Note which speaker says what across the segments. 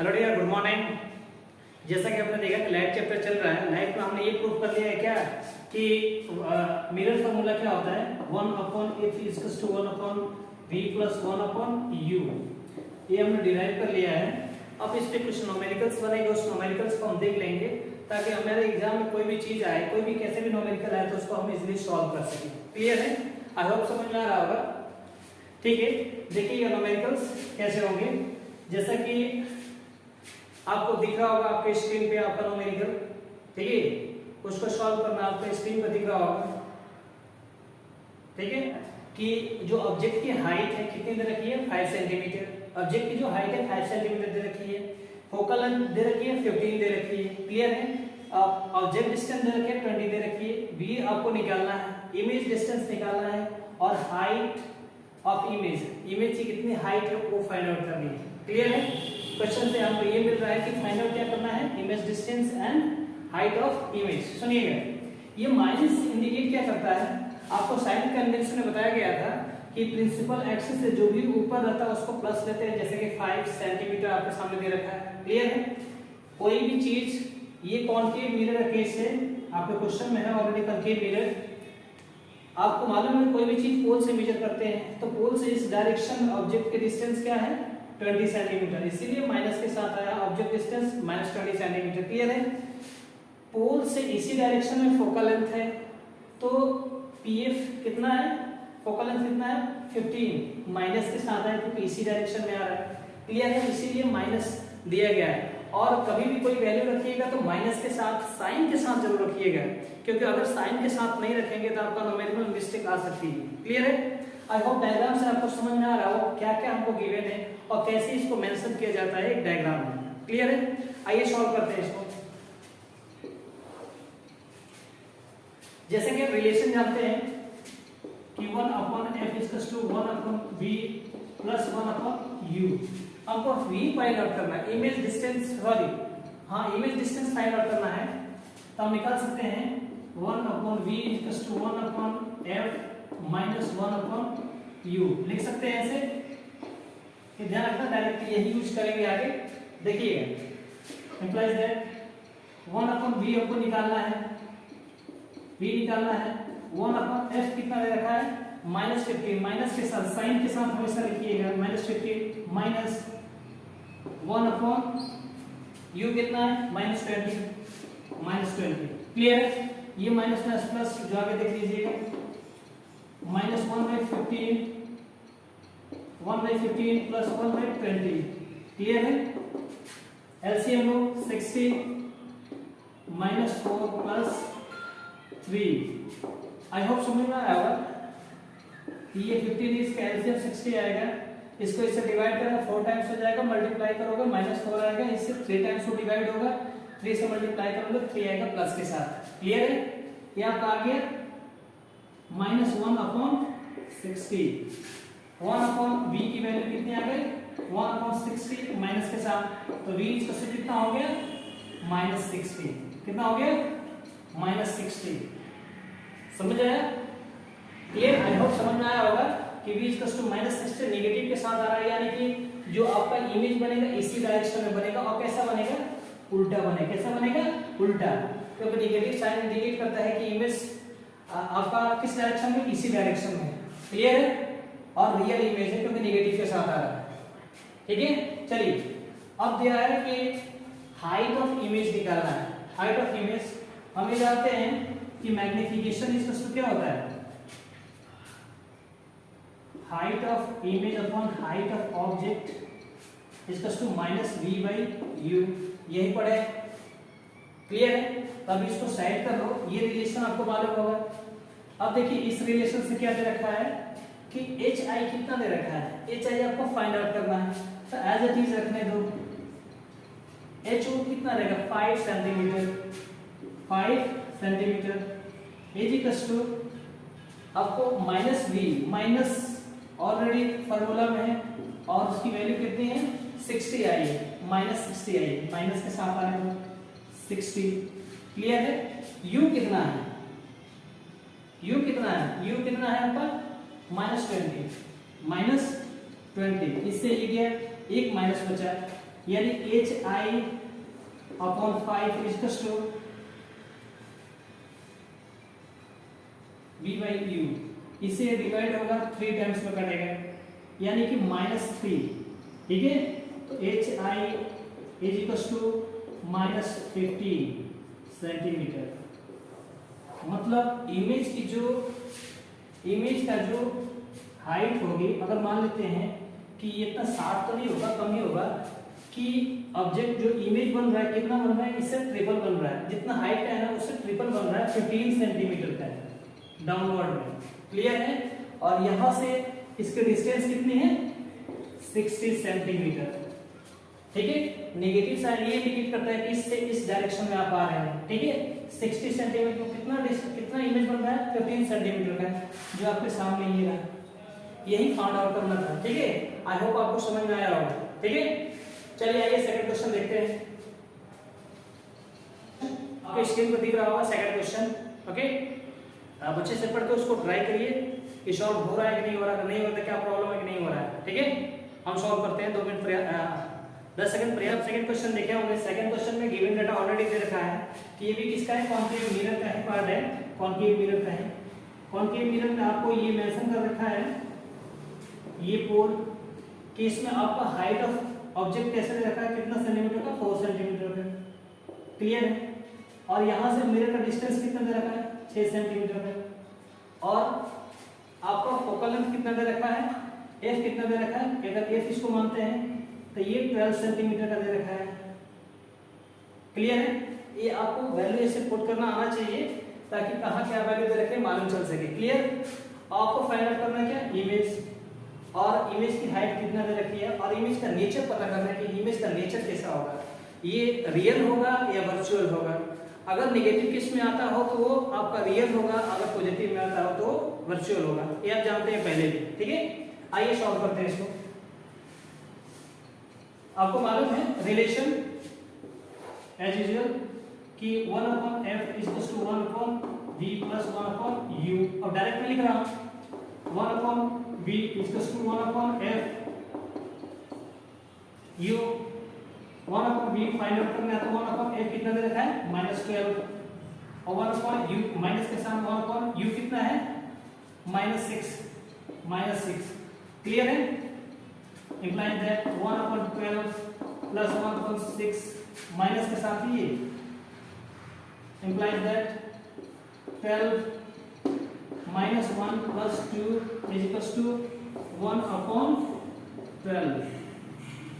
Speaker 1: Hello dear, good morning. जैसा कि आपने देखा कि लाइट चैप्टर चल रहा है, लाइट में हमने ये प्रूव कर लिया है क्या कि मिरर फार्मूला क्या होता है, 1/f equals to 1/v plus 1/u। ये हमने डिराइव कर लिया है। अब इस पे कुछ न्यूमेरिकल्स बनेंगे, उस न्यूमेरिकल्स को हम देख लेंगे ताकि हमारे एग्जाम में कोई भी चीज आए, कोई भी कैसे भी न्यूमेरिकल आए तो उसको हम इजीली सॉल्व कर सकें। क्लियर है? आई होप समझ में आ रहा होगा। ठीक है, देखिए ये न्यूमेरिकल्स कैसे होंगे। जैसा कि आपको दिख रहा होगा आपके स्क्रीन पे आपका न्यूमेरिकल, ठीक है, उसको सॉल्व करना आपको स्क्रीन पे दिख रहा होगा। ठीक है, कि जो ऑब्जेक्ट की हाइट है कितनी दे रखी है, 5 सेंटीमीटर। ऑब्जेक्ट की जो हाइट है 5 सेंटीमीटर दे रखी है, फोकल लेंथ दे रखी है 15 दे रखी है। क्लियर है? ऑब्जेक्ट डिस्टेंस दे रखी है 20 दे रखी है। वी आपको निकालना है, इमेज डिस्टेंस निकालना है और हाइट ऑफ इमेज, इमेज की कितनी हाइट है वो फाइंड आउट करनी है। क्लियर है? क्वेश्चन से आपको ये मिल रहा है कि फाइंड आउट क्या करना है, image distance and height of image. सुनिएगा, ये माइनस इंडिकेट क्या करता है, आपको साइन कन्वेंशन में बताया गया था कि प्रिंसिपल एक्सिस से जो भी ऊपर रहता है उसको प्लस लेते हैं, जैसे कि 5 सेंटीमीटर आपके सामने दे रखा है। क्लियर है? कोई भी चीज, ये कॉन्केव मिरर केस है, आपके क्वेश्चन में है ऑलरेडी कॉन्केव मिरर। आपको मालूम है कोई भी चीज पोल से मेजर करते हैं तो पोल से इस डायरेक्शन ऑब्जेक्ट के डिस्टेंस क्या है, 20 सेंटीमीटर, इसीलिए माइनस के साथ आया ऑब्जेक्ट डिस्टेंस -20 सेंटीमीटर। क्लियर है? पोल से इसी डायरेक्शन में फोकल लेंथ है तो पीएफ कितना है, फोकल लेंथ कितना है 15, माइनस के साथ है क्योंकि इसी डायरेक्शन में आ रहा है। क्लियर है? इसीलिए माइनस दिया गया है। और कभी भी कोई वैल्यू रखिएगा तो माइनस के साथ, साइन के साथ जरूर रखिएगा, क्योंकि अगर साइन के साथ नहीं रखेंगे तो आपका न्यूमेरिकल मिस्टेक आ सकती है। क्लियर है? आई होप डायग्राम से आपको समझ में आ रहा हो क्या क्या हमको गिवन है और कैसे इसको मेंशन किया जाता है एक डायग्राम में। क्लियर है? आइए सॉल्व करते हैं इसको। जैसे कि रिलेशन जानते हैं कि 1/f equals to 1/v plus 1/u। हमको v फाइंड आउट करना है, इमेज डिस्टेंस, सॉरी हाँ, इमेज डिस्टेंस फाइंड आउट करना है। तो हम निकाल सकते हैं 1/v equals to 1/f minus 1/u। लिख सकते हैं ऐसे कि ध्यान रखना, डायरेक्ट यही यूज करेंगे आगे। देखिएगा, इंप्लाइज दैट 1/v हमको निकालना है, v निकालना है। 1/f कितना दे रखा है, -15, माइनस के साथ, साइन के साथ हमेशा लिखिएगा, -15 माइनस 1/u कितना है, -20। क्लियर है? ये माइनस प्लस प्लस जो आगे देख लीजिएगा, -1/15 प्लस 1/20। क्लियर है? LCM low 60 -4 plus 3। I hope समझ में आया होगा। ये 15 इसका एलसीएम 60 आएगा, इसको इससे डिवाइड करें 4 टाइम्स हो जाएगा, मल्टीप्लाई करोगे -4 आएगा, इससे 3 टाइम्स को डिवाइड होगा, 3 से मल्टीप्लाई करोगे 3 आएगा प्लस के साथ। क्लियर है? ये आपका आ गया -1/60। 1/v की वैल्यू कितनी आ गई, 1/60 माइनस के साथ, तो v इसका से कितना हो गया, -60। कितना हो गया, -60। समझ आया? क्लियर? आई होप समझ में आया होगा कि v इक्वल्स टू -60 नेगेटिव के साथ आ रहा है, यानी कि जो आपका इमेज बनेगा इसी डायरेक्शन में बनेगा और कैसा बनेगा, उल्टा बनेगा। कैसा बनेगा, उल्टा, क्योंकि नेगेटिव साइन इंडिकेट करता है कि इमेज आपका किस डायरेक्शन में, इसी डायरेक्शन में। क्लियर है? और रियल इमेज है क्योंकि नेगेटिव के साथ आ रहा है। ठीक है, चलिए अब दिया है कि हाइट ऑफ इमेज निकालना है। हाइट ऑफ इमेज हम ये जानते हैं कि मैग्निफिकेशन इसका क्या होता है, height of image upon height of object equals to -v/u। यही पढ़े। क्लियर है? तब इसको साइड कर लो, ये रिलेशन आपको मालूम होगा। अब देखिए इस रिलेशन से क्या दे रखा है कि hi कितना दे रखा है, hi आपको फाइंड आउट करना है, तो एज इट इज रखने दो। ho कितना रहेगा, 5 centimetre, 5 centimetre is equals to आपको -v, माइनस ऑलरेडी फार्मूला में है और उसकी वैल्यू कितनी है, 60 आई है, -60 आई है, माइनस के साथ आ रहा है 60। क्लियर है? u कितना है, u कितना है, u कितना है आपका -20, -20। इससे ये गया, एक माइनस बचा, यानी H I upon 5 is to v by u, इसे डिवाइड होगा 3 टाइम्स में कटेगा, यानी कि -3, ठीक है। तो H I is equal to -15 centimetre. मतलब इमेज का जो हाइट होगी, अगर मान लेते हैं कि ये इतना 60 तो नहीं होगा, कम ही होगा, कि ऑब्जेक्ट जो इमेज बन रहा है कितना बन रहा है, इससे ट्रिपल बन रहा है, जितना हाइट का है ना उससे ट्रिपल बन रहा है, 15 सेंटीमीटर का है डाउनवर्ड में, क्लियर है। और यहां से इसकी डिस्टेंस कितनी है, 60 सेंटीमीटर, ठीक है। नेगेटिव साइड ये इंडिकेट करता है कि इससे इस डायरेक्शन में आप आ रहे हैं, ठीक है। 60 सेंटीमीटर कितना इमेज बन रहा है, 15 सेंटीमीटर का, जो आपके सामने ही रहा, यही फाइंड आउट करना था, ठीक है। आई होप आपको समझ में आया होगा, ठीक है। चलिए आइए सेकंड क्वेश्चन देखते हैं। आपके स्क्रीन पर दिख रहा होगा सेकंड क्वेश्चन, ओके। आप अच्छे से पढ़ के उसको ट्राई करिए कि सॉल्व हो रहा है कि नहीं हो रहा है, नहीं हो रहा है क्या प्रॉब्लम है कि नहीं हो रहा है, ठीक है। हम सॉल्व करते हैं, 2 मिनट 10 सेकंड पर्याप्त। सेकंड क्वेश्चन देखे होंगे। सेकंड क्वेश्चन में गिवन डाटा ऑलरेडी दे रखा है कि ये भी किसका है, कॉन्केव मिरर का है, पार्ट है कॉन्केव मिरर का है। कॉन्केव मिरर में आपको ये मेंशन कर रखा है, ये पोल, कि इसमें आपका हाइट ऑफ ऑब्जेक्ट कैसे दे रखा है, कितना सेंटीमीटर का, 4 सेंटीमीटर का, क्लियर है। और यहां से मिरर का डिस्टेंस कितना दे रखा है, 6 सेंटीमीटर का। और आपका फोकल लेंथ कितना दे रखा है, f कितना दे रखा है, अगर f इसको मानते हैं तो ये 12 सेंटीमीटर का दे रखा है, क्लियर है। ये आपको वैल्यू ऐसे पुट करना आना चाहिए ताकि कहां क्या वैल्यू दे रखे मालूम चल सके, क्लियर। आपको फाइंड आउट करना क्या, इमेज, और इमेज की हाइट कितना दे रखी है, और इमेज का नेचर पता करना है कि इमेज का नेचर कैसा होगा, ये रियल होगा या वर्चुअल होगा। अगर नेगेटिव केस में आता हो तो वो आपका रियल होगा, अगर पॉजिटिव में आता हो तो वर्चुअल होगा, ये आप जानते हैं पहले भी, ठीक है। आइए सॉल्व करते हैं इसको। आपको मालूम है रिलेशन एज यूजुअल कि 1/f is equal to 1/v plus 1/u। अब डायरेक्ट में लिख रहा हूं 1/v is equal to 1/f u। 1/v find out करना है तो 1/f कितना दे रखा है, -12, और 1/u माइनस के साथ 1/u कितना है, -6, क्लियर है। implies that 1/12 plus 1/6 माइनस के साथ ही implies that 12 minus 1 plus 2 is equals to 1/12,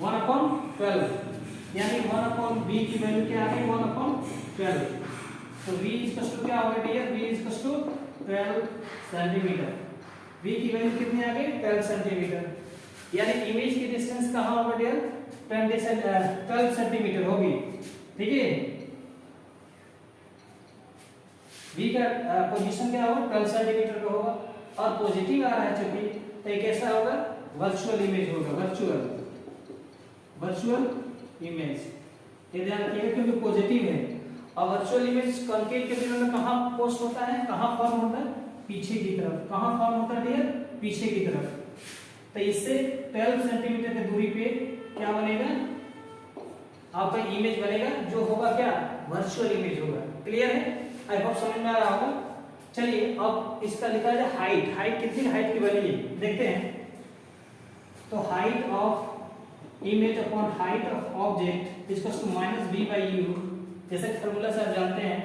Speaker 1: 1/12, यानी 1/v की वैल्यू क्या आ गई, 1/12। तो v is equals to क्या होगा dear, v is equals to 12 centimetre. v की वैल्यू कितनी आ गई, 12 सेंटीमीटर, यानी इमेज की डिस्टेंस कहां होगा डियर, 12 सेंटीमीटर होगी, ठीक है। v का पोजीशन क्या होगा, 12 सेंटीमीटर का होगा, और पॉजिटिव आ रहा है चूंकि, तो ये कैसा होगा, वर्चुअल इमेज होगा, वर्चुअल इमेज, ये ध्यान रखिएगा क्योंकि पॉजिटिव है। और वर्चुअल इमेज कॉन्केव के मिरर में कहां पोस्ट होता है, कहां फॉर्म होता है, पीछे की तरफ। कहां फॉर्म होता है डियर, पीछे की तरफ। तो इससे 12 सेंटीमीटर की दूरी पे क्या बनेगा, आपका इमेज बनेगा, जो होगा क्या, वर्चुअल इमेज होगा, क्लियर है। आई होप समझ में आ रहा होगा। चलिए अब इसका लिखा जाए हाइट, हाइट कितनी हाइट की वैल्यू देखते हैं। तो height of image upon height of object is equal to -v/u, जैसे फार्मूला से आप जानते हैं।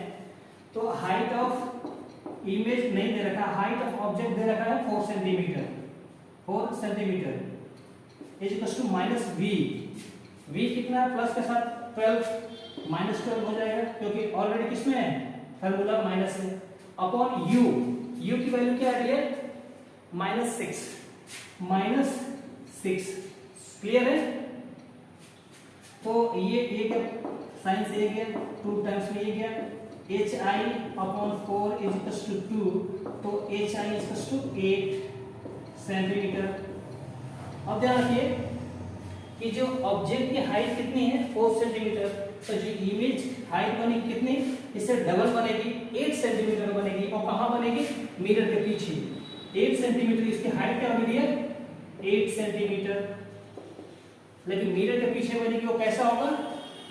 Speaker 1: तो हाइट ऑफ इमेज नहीं दे रखा, हाइट ऑफ ऑब्जेक्ट दे रखा है 4 centimetre, 4 centimetre is equal to -v। v कितना है, प्लस के साथ 12, -12 हो जाएगा क्योंकि ऑलरेडी किसमें है, फार्मूला माइनस है, अपॉन u। u की वैल्यू क्या है, -6, क्लियर है। तो ये एक साइन से गया, 2 टाइम्स में ये गया, hi/4 इज इक्वल टू 2, तो hi is equal to 8 centimetre. अब ध्यान रखिए कि जो ऑब्जेक्ट की हाइट कितनी है, 4 सेंटीमीटर, तो जो इमेज हाइट बनेगी कितनी, इससे डबल बनेगी, 8 सेंटीमीटर बनेगी, और कहां बनेगी, मिरर के पीछे 8 सेंटीमीटर। इसकी हाइट क्या होगी, 8 सेंटीमीटर, लेकिन मिरर के पीछे बनी कि वो कैसा होगा,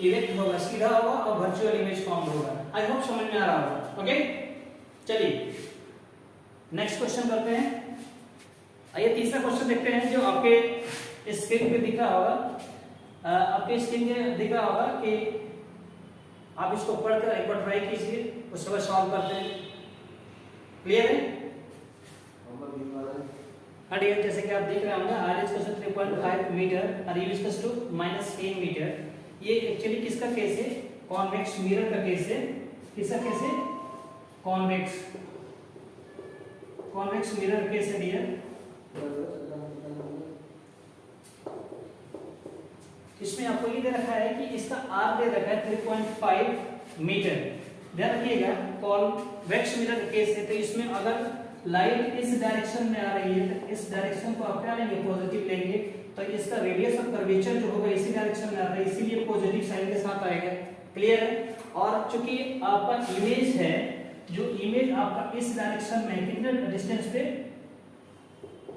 Speaker 1: इरेक्ट होगा, सीधा होगा और वर्चुअल इमेज फॉर्म होगा। आई होप समझ में आ रहा होगा। ओके, चलिए नेक्स्ट क्वेश्चन करते हैं। आइए तीसरा क्वेश्चन देखते हैं जो आपके स्क्रीन पे दिख रहा होगा। आपके स्क्रीन पे दिख रहा होगा कि आप इसको पढ़कर एक बार ट्राई कीजिए, उसके बाद सॉल्व करते हैं। क्लियर है? डियर जैसे कि आप देख रहे होंगे r is equal to 3.5 metre और u is equal to -10 metre. ये एक्चुअली किसका केस है? कॉन्वेक्स मिरर का केस है। किसका केस है? कॉन्वेक्स मिरर केस है डियर। इसमें आपको ये दे रखा है कि इसका r दे रखा है 3.5 मीटर। ध्यान रखिएगा कॉन्वेक्स मिरर का केस है, तो इसमें अगर लाइट इस डायरेक्शन में आ रही है तो इस डायरेक्शन को आप क्या लेंगे? पॉजिटिव लेंगे। तो इसका रेडियस ऑफ कर्वेचर जो होगा इसी डायरेक्शन में आ रहा है, इसीलिए पॉजिटिव साइन के साथ आएगा। क्लियर है? और चूंकि आपका इमेज है, जो इमेज आपका इस डायरेक्शन में है, कितने डिस्टेंस पे?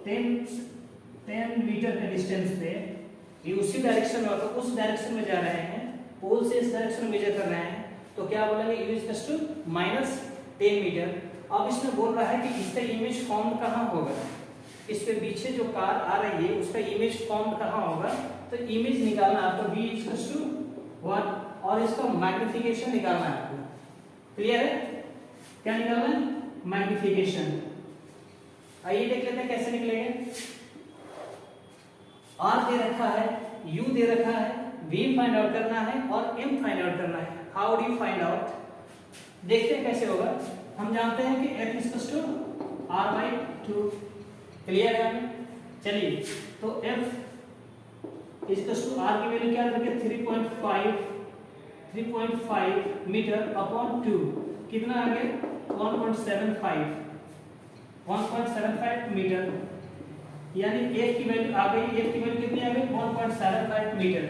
Speaker 1: 10 मीटर के डिस्टेंस पे ये उसी डायरेक्शन में, तो उस डायरेक्शन में जा रहे हैं, पोल से इस डायरेक्शन में मेजर कर रहे हैं, तो क्या बोलेंगे? u is equal to -10 metre. अब इसमें बोल रहा है कि इसका इमेज फॉर्म कहाँ होगा? इस पे पीछे जो कार आ रही है उसका इमेज फॉर्म कहाँ होगा? तो इमेज निकालना है आपको, v is equal to 1 और इसका मैग्निफिकेशन निकालना है आपको। क्लियर है? क्या निकालना है? मैग्निफिकेशन। आइए देख लेते हैं कैसे निकलेंगे। r दे रखा है, u दे रखा है, v फाइंड आउट करना है और m फाइंड आउट करना है। How do you find out? देखते हैं कैसे होगा। हम जानते हैं कि f equals to r/2। Clear है? चलिए तो f इक्वल्स टू r की वैल्यू क्या रखेंगे? 3.5 मीटर अपॉन 2। कितना आ गया? 1.75 मीटर, यानी f की वैल्यू आ गई। f की वैल्यू कितनी आ गई? 1.75 मीटर।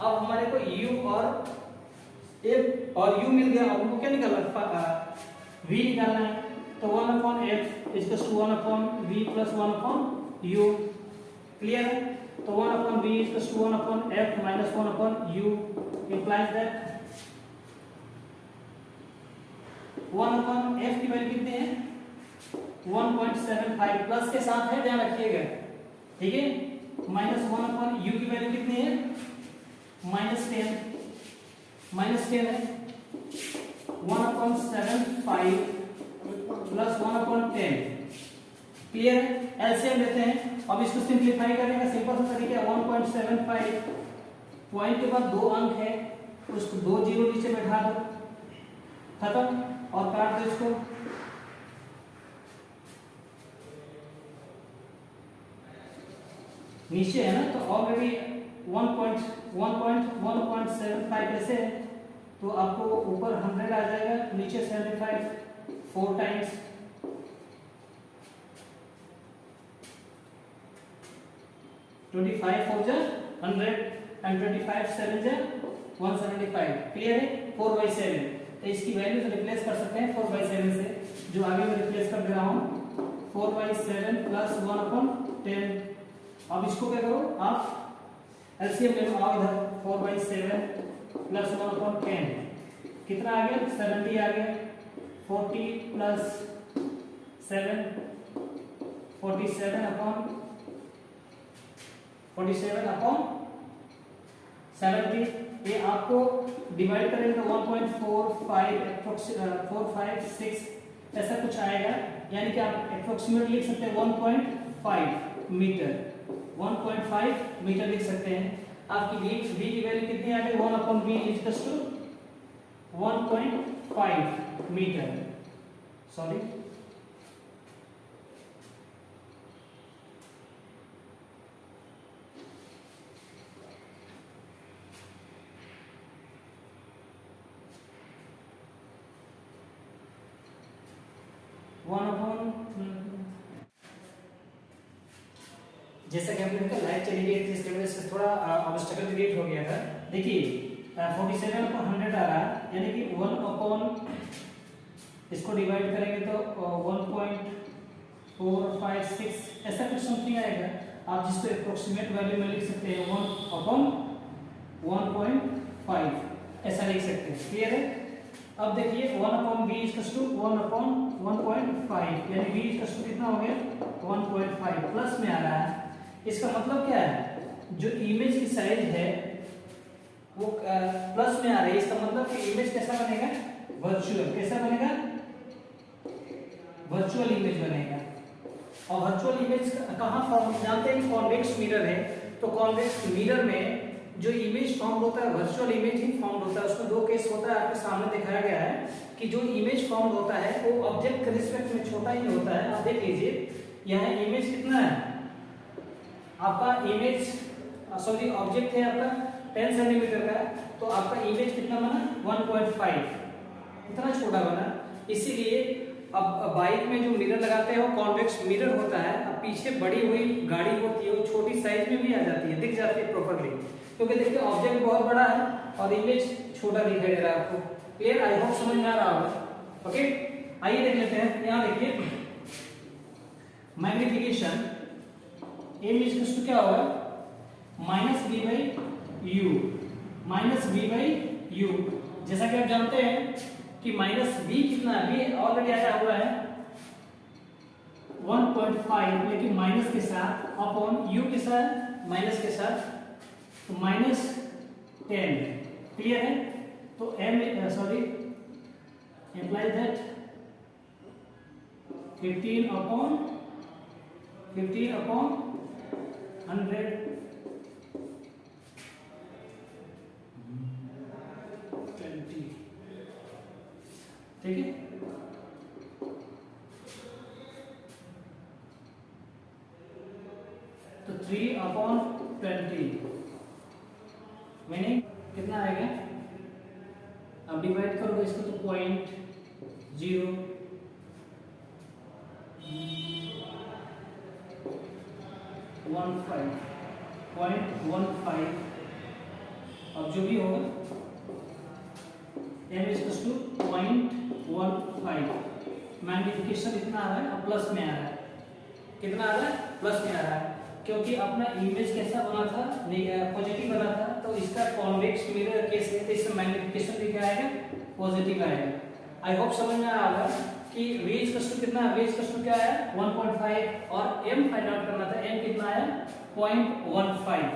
Speaker 1: अब हमारे को u और f और u मिल गया। अब हमको क्या निकालना है? v निकालना है। तो 1/f equals to 1/v plus 1/u। Clear है? तो 1/v equals to 1/f minus 1/u implies that 1/f की वैल्यू कितनी है? 1.75 प्लस के साथ है, ध्यान रखिएगा। ठीक है? माइनस 1/u की वैल्यू कितनी है? -10 है। 1/75 प्लस 1/10। क्लियर है? एलसीएम लेते हैं। अब इसको सिंपलीफाई करने का सिंपल सा तरीका है, 1.75 पॉइंट के बाद 2 अंक है, उसको 2 जीरो नीचे बैठा दो, खत्म, और काट दो इसको। नीचे है ना, तो ऑलरेडी 1.75 ऐसे है, तो आपको ऊपर 100 आ जाएगा, नीचे 75, 4 टाइम्स। ट्वेंटी 4 जा 100 एंड 25 7 जा 175। क्लियर है? 4/7। तो इसकी वैल्यू से रिप्लेस कर सकते हैं 4/7 से, जो आगे मैं रिप्लेस कर दे रहा हूं। 4/7 प्लस 1/10। अब इसको क्या करो आप? एलसीएम ले लो, आओ इधर। 4/7 प्लस 1/10 कितना आ गया? 70 आ गया। 40 प्लस 7 47 अपॉन 70। ये आपको डिवाइड करेंगे तो 1.456 ऐसा कुछ आएगा, यानी कि आप अप्रोक्सीमेट लिख सकते हैं 1.5 मीटर। 1.5 मीटर लिख सकते हैं। आपकी v की वैल्यू कितनी आ गई? 1/v equals to 1.5 metre. Sorry, जैसा कि हमने देखा लाइट चली गई थी, इसकी वजह से थोड़ा ऑब्स्टेकल क्रिएट हो गया था। देखिए 47/100 आ रहा है, यानी कि 1/, इसको डिवाइड करेंगे तो 1.456 ऐसा कुछ समथिंग आएगा। आप जिसको अप्रोक्सीमेट वैल्यू में लिख सकते हैं 1/1.5 ऐसा लिख सकते हैं। क्लियर है? अब देखिए 1/v = 1/1.5 यानी v = कितना हो गया 1.5 प्लस में आ रहा है। इसका मतलब क्या है, जो इमेज की साइज है वो प्लस में आ रही है। इसका मतलब कि इमेज कैसा बनेगा, वर्चुअल। कैसा बनेगा, वर्चुअल इमेज बनेगा। और वर्चुअल इमेज कहाँ फॉर्म, जानते हैं कॉन्वेक्स मिरर है, तो कॉन्वेक्स मिरर में जो इमेज फॉर्म होता है वर्चुअल इमेज ही फॉर्म होता है। उसमें दो केस होता है, आपके सामने दिखाया गया है कि जो इमेज फॉर्म होता है वो ऑब्जेक्ट के रिस्पेक्ट में छोटा ही होता है। आप देख लीजिए यहाँ इमेज कितना है आपका, इमेज सॉरी ऑब्जेक्ट है आपका 10 सेंटीमीटर का, तो आपका इमेज कितना बना 1.5, इतना छोटा बना। इसीलिए अब बाइक में जो मिरर लगाते हैं वो कॉन्वेक्स मिरर होता है। अब पीछे बड़ी हुई गाड़ी होती है वो छोटी साइज में भी आ जाती है, दिख जाती है प्रॉपर्ली, क्योंकि देखिए ऑब्जेक्ट बहुत बड़ा है और इमेज छोटा दिखाई दे रहा है आपको। क्लियर? आई होप समझ में आ रहा होगा। ओके, आइए देख लेते हैं। यहाँ देखिए मैग्निफिकेशन इमेज = क्या होगा -v/u, -v/u। जैसा कि आप जानते हैं कि -v कितना है, v ऑलरेडी आया हुआ है 1.5, लेकिन माइनस के साथ अपॉन u के साथ माइनस के साथ, तो -10। क्लियर है? तो m सॉरी implies that 15/100 20, ठीक है। तो 3/20 मीनिंग कितना आएगा, अब डिवाइड करोगे इसको तो 0.015 अब जो भी होगा m = 0.15। मैग्निफिकेशन इतना आ रहा है, अब प्लस में आ रहा है। कितना आ रहा है, प्लस में आ रहा है, क्योंकि अपना इमेज कैसा बना था, पॉजिटिव बना था, तो इसका कॉन्वेक्स मिरर केस है, तो इसमें मैग्निफिकेशन भी क्या आएगा, पॉजिटिव आएगा। आई होप समझ में आया होगा कि v = कितना, v = क्या है 1.5 और m फाइंड आउट करना था, m कितना आया 0.15।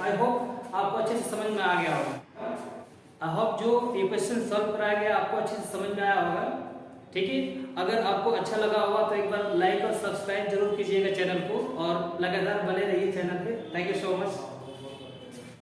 Speaker 1: आई होप आपको अच्छे से समझ में आ गया होगा। आई होप जो ये क्वेश्चन सॉल्व कराया गया आपको अच्छे से समझ में आया होगा। ठीक है, अगर आपको अच्छा लगा होगा तो एक बार लाइक और सब्सक्राइब जरूर कीजिएगा चैनल को, और लगातार बने रहिए चैनल पे। Thank you so much.